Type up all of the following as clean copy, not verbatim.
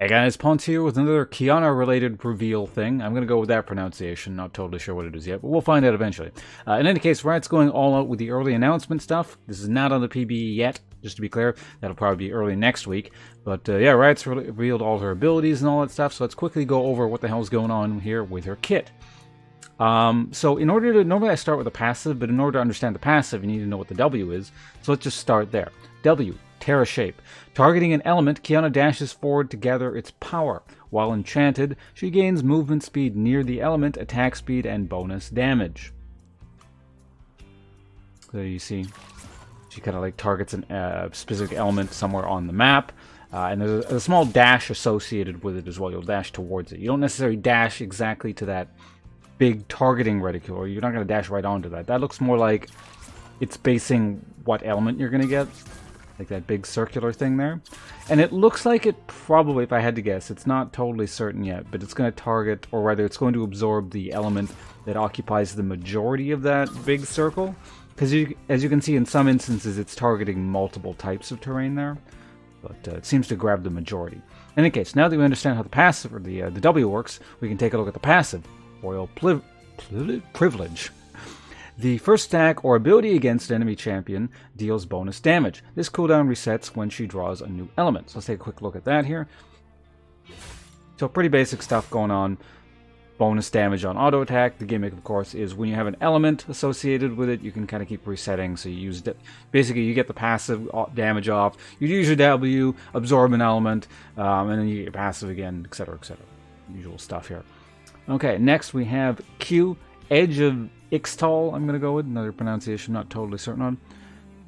Hey guys, Ponce here with another Qiyana related reveal thing. I'm going to go with that pronunciation, not totally sure what it is yet, but we'll find out eventually. In any case, Riot's going all out with the early announcement stuff. This is not on the PBE yet, just to be clear. That'll probably be early next week. But yeah, Riot's revealed all her abilities and all that stuff, so let's quickly go over what the hell's going on here with her kit. So in order to, normally I start with the passive, but in order to understand the passive, you need to know what the W is. So let's just start there. W. Terra Shape. Targeting an element, Qiyana dashes forward to gather its power. While enchanted, she gains movement speed near the element, attack speed, and bonus damage. So you see, she kind of like targets a specific element somewhere on the map. And there's a small dash associated with it as well. You'll dash towards it. You don't necessarily dash exactly to that big targeting reticule. You're not going to dash right onto that. That looks more like it's basing what element you're going to get. Like that big circular thing there. And it looks like it probably, if I had to guess, it's not totally certain yet, but it's going to target, or rather it's going to absorb the element that occupies the majority of that big circle. Because as you can see in some instances, it's targeting multiple types of terrain there. But it seems to grab the majority. In any case, now that we understand how the passive, or the W works, we can take a look at the passive. Royal Privilege. The first stack or ability against an enemy champion deals bonus damage. This cooldown resets when she draws a new element. So let's take a quick look at that here. So pretty basic stuff going on. Bonus damage on auto attack. The gimmick, of course, is when you have an element associated with it, you can kind of keep resetting. So you use basically you get the passive damage off. You use your W, absorb an element, and then you get your passive again, etc., etc. Usual stuff here. Okay, next we have Q, Edge of Ixtal, I'm going to go with. Another pronunciation not totally certain on.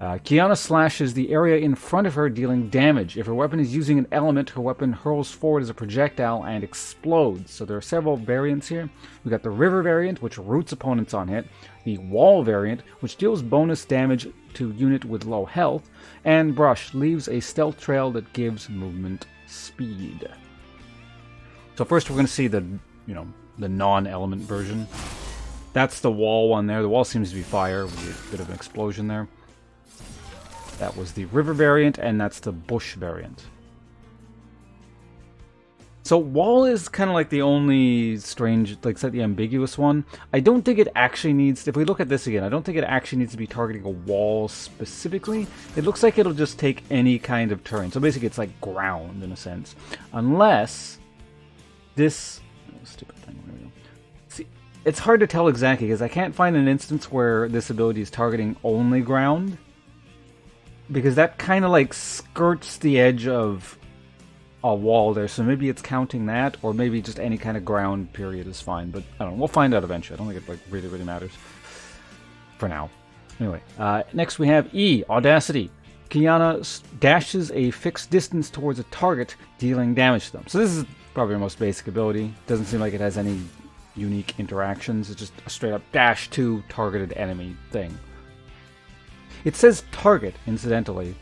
Qiyana slashes the area in front of her, dealing damage. If her weapon is using an element, her weapon hurls forward as a projectile and explodes. So there are several variants here. We got the River variant, which roots opponents on hit. The Wall variant, which deals bonus damage to unit with low health. And Brush leaves a stealth trail that gives movement speed. So first we're going to see the non-element version. That's the wall one there. The wall seems to be fire with a bit of an explosion there. That was the river variant, and that's the bush variant. So wall is kind of like the only strange, like the ambiguous one. I don't think it actually needs, if we look at this again, I don't think it actually needs to be targeting a wall specifically. It looks like it'll just take any kind of terrain. So basically it's like ground in a sense. Unless this, stupid thing, there we go. See, it's hard to tell exactly because I can't find an instance where this ability is targeting only ground, because that kind of like skirts the edge of a wall there, so maybe it's counting that, or maybe just any kind of ground period is fine, but I don't know, we'll find out eventually. I don't think it like really matters for now. Anyway, next we have E, Audacity. Qiyana dashes a fixed distance towards a target, dealing damage to them. So this is probably our most basic ability. Doesn't seem like it has any unique interactions. It's just a straight up dash to targeted enemy thing. It says target, incidentally.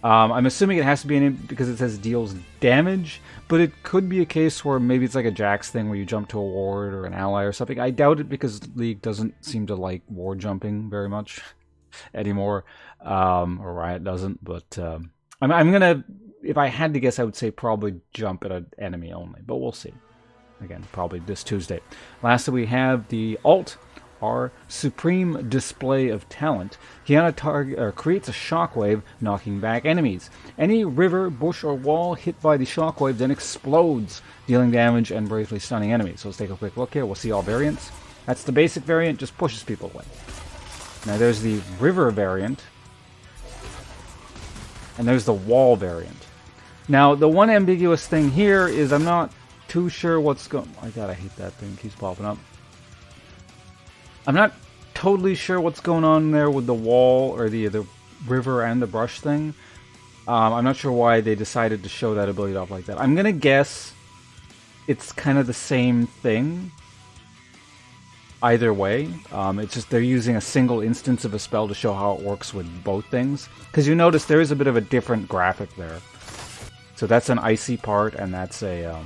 I'm assuming it has to be because it says deals damage, but it could be a case where maybe it's like a Jax thing where you jump to a ward or an ally or something. I doubt it because League doesn't seem to like ward jumping very much anymore, or Riot doesn't, but I'm gonna, if I had to guess, I would say probably jump at an enemy only, but we'll see. Again, probably this Tuesday. Lastly, we have the Alt, our supreme display of talent. Qiyana creates a shockwave, knocking back enemies. Any river, bush, or wall hit by the shockwave then explodes, dealing damage and briefly stunning enemies. So let's take a quick look here. We'll see all variants. That's the basic variant, just pushes people away. Now there's the river variant, and there's the wall variant. Now the one ambiguous thing here is I'm not too sure what's going. Oh my god, I hate that thing. It keeps popping up. I'm not totally sure what's going on there with the wall or the river and the brush thing. I'm not sure why they decided to show that ability off like that. I'm gonna guess it's kind of the same thing. Either way, it's just they're using a single instance of a spell to show how it works with both things. Because you notice there is a bit of a different graphic there. So that's an icy part, and that's a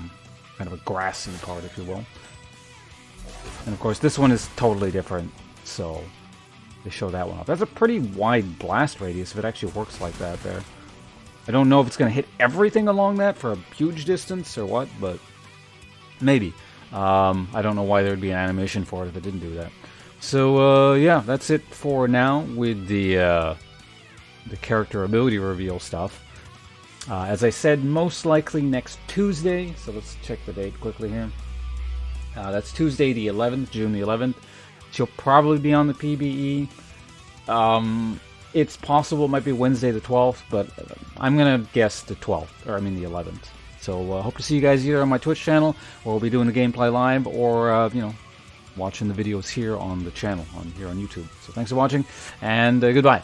kind of a grassy part, if you will. And of course, this one is totally different, so they show that one off. That's a pretty wide blast radius if it actually works like that there. I don't know if it's going to hit everything along that for a huge distance or what, but maybe. I don't know why there would be an animation for it if it didn't do that. So yeah, that's it for now with the character ability reveal stuff. As I said, most likely next Tuesday. So let's check the date quickly here. That's Tuesday the 11th, June the 11th. She'll probably be on the PBE. It's possible it might be Wednesday the 12th, but I'm going to guess the 12th, or I mean the 11th. So hope to see you guys either on my Twitch channel, or we'll be doing the gameplay live, or, you know, watching the videos here on the channel, here on YouTube. So thanks for watching, and goodbye.